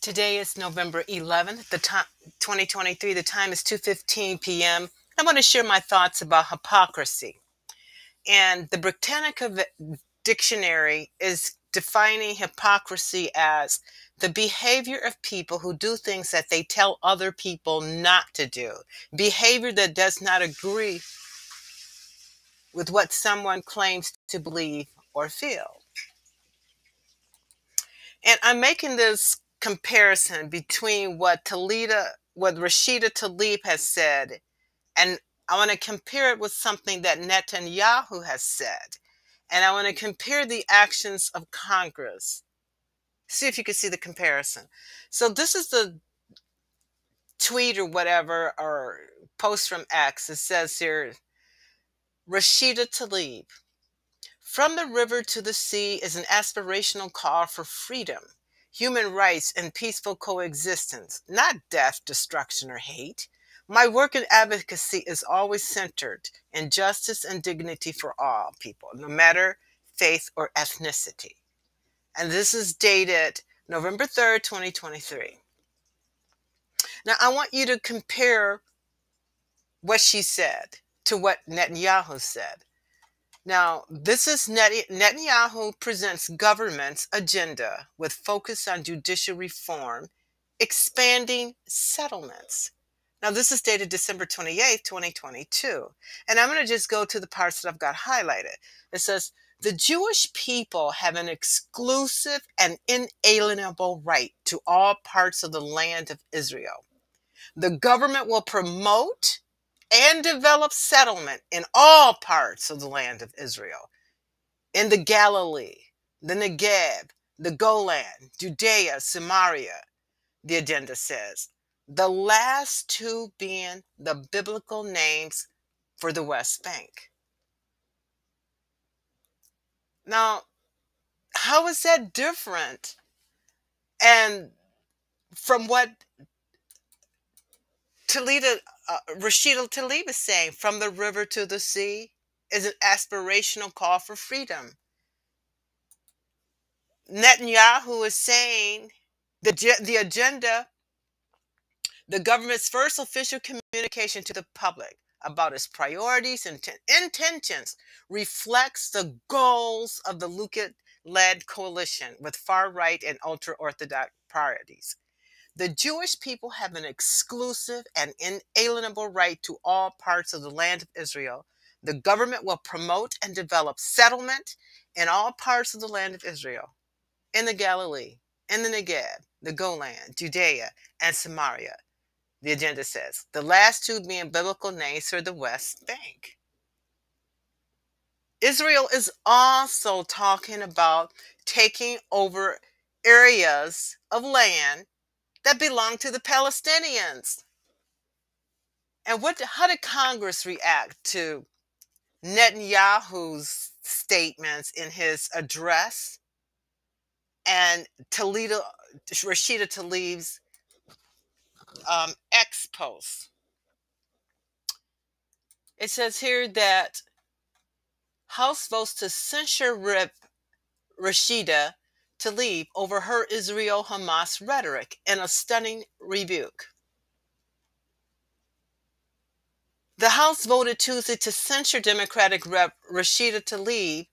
Today is November 11th, the time 2023. The time is 2:15 p.m. I want to share my thoughts about hypocrisy. And the Britannica Dictionary is defining hypocrisy as the behavior of people who do things that they tell other people not to do. Behavior that does not agree with what someone claims to believe or feel. And I'm making this comparison between what Rashida Talib has said, and I want to compare it with something that Netanyahu has said. And I want to compare the actions of Congress. See if you can see the comparison. So this is the tweet or whatever, or post from X. It says here, Rashida Talib. From the river to the sea is an aspirational call for freedom, human rights, and peaceful coexistence, not death, destruction, or hate. My work in advocacy is always centered in justice and dignity for all people, no matter faith or ethnicity. And this is dated November 3rd, 2023. Now, I want you to compare what she said to what Netanyahu said. Now, this is Netanyahu presents government's agenda with focus on judicial reform, expanding settlements. Now, this is dated December 28th, 2022. And I'm going to just go to the parts that I've got highlighted. It says, the Jewish people have an exclusive and inalienable right to all parts of the land of Israel. The government will promote and develop settlement in all parts of the land of Israel, in the Galilee, the Negev, the Golan, Judea, Samaria, the agenda says. The last two being the biblical names for the West Bank. Now, how is that different? And from what Rashida Talib is saying, from the river to the sea is an aspirational call for freedom. Netanyahu is saying the agenda, the government's first official communication to the public about its priorities and intentions reflects the goals of the Likud-led coalition with far-right and ultra-Orthodox priorities. The Jewish people have an exclusive and inalienable right to all parts of the land of Israel. The government will promote and develop settlement in all parts of the land of Israel, in the Galilee, in the Negev, the Golan, Judea, and Samaria, the agenda says. The last two being biblical names for the West Bank. Israel is also talking about taking over areas of land that belong to the Palestinians. And how did Congress react to Netanyahu's statements in his address and Rashida Talib's X post? It says here that House votes to censure Rashida Talib over her Israel-Hamas rhetoric in a stunning rebuke. The House voted Tuesday to censure Democratic Rep. Rashida Talib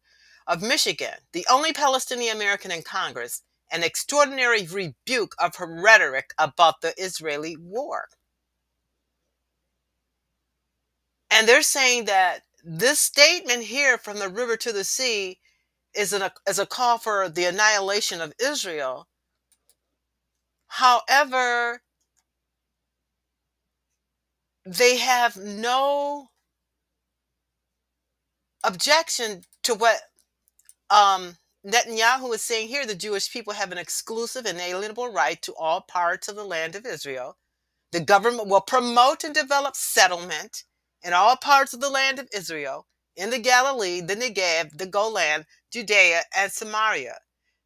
of Michigan, the only Palestinian American in Congress, an extraordinary rebuke of her rhetoric about the Israeli war. And they're saying that this statement here, from the river to the sea, is a call for the annihilation of Israel. However, they have no objection to what Netanyahu is saying here. The Jewish people have an exclusive and inalienable right to all parts of the land of Israel. The government will promote and develop settlement in all parts of the land of Israel, in the Galilee, the Negev, the Golan, Judea, and Samaria,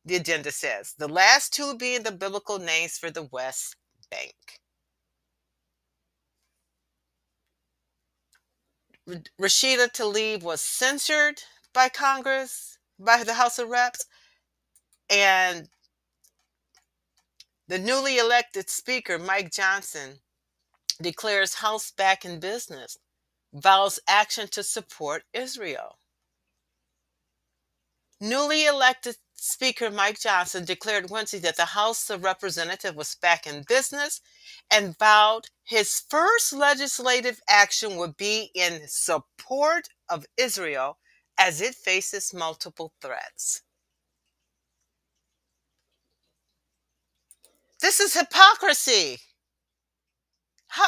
the agenda says. The last two being the biblical names for the West Bank. Rashida Talib was censored by Congress, by the House of Reps, and The newly elected Speaker, Mike Johnson, declares House back in business, vows action to support Israel. Newly elected Speaker Mike Johnson declared Wednesday that the House of Representatives was back in business and vowed his first legislative action would be in support of Israel as it faces multiple threats. This is hypocrisy. How,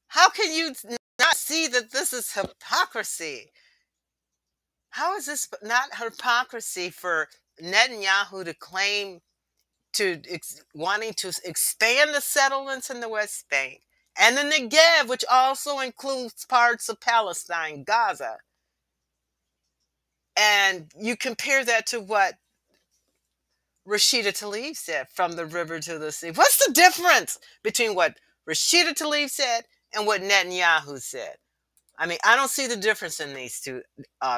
how can you not see that this is hypocrisy? How is this not hypocrisy for Netanyahu to claim wanting to expand the settlements in the West Bank and the Negev, which also includes parts of Palestine, Gaza? And you compare that to what Rashida Talib said, from the river to the sea. What's the difference between what Rashida Talib said and what Netanyahu said? I mean, I don't see the difference in these two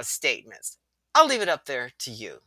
statements. I'll leave it up there to you.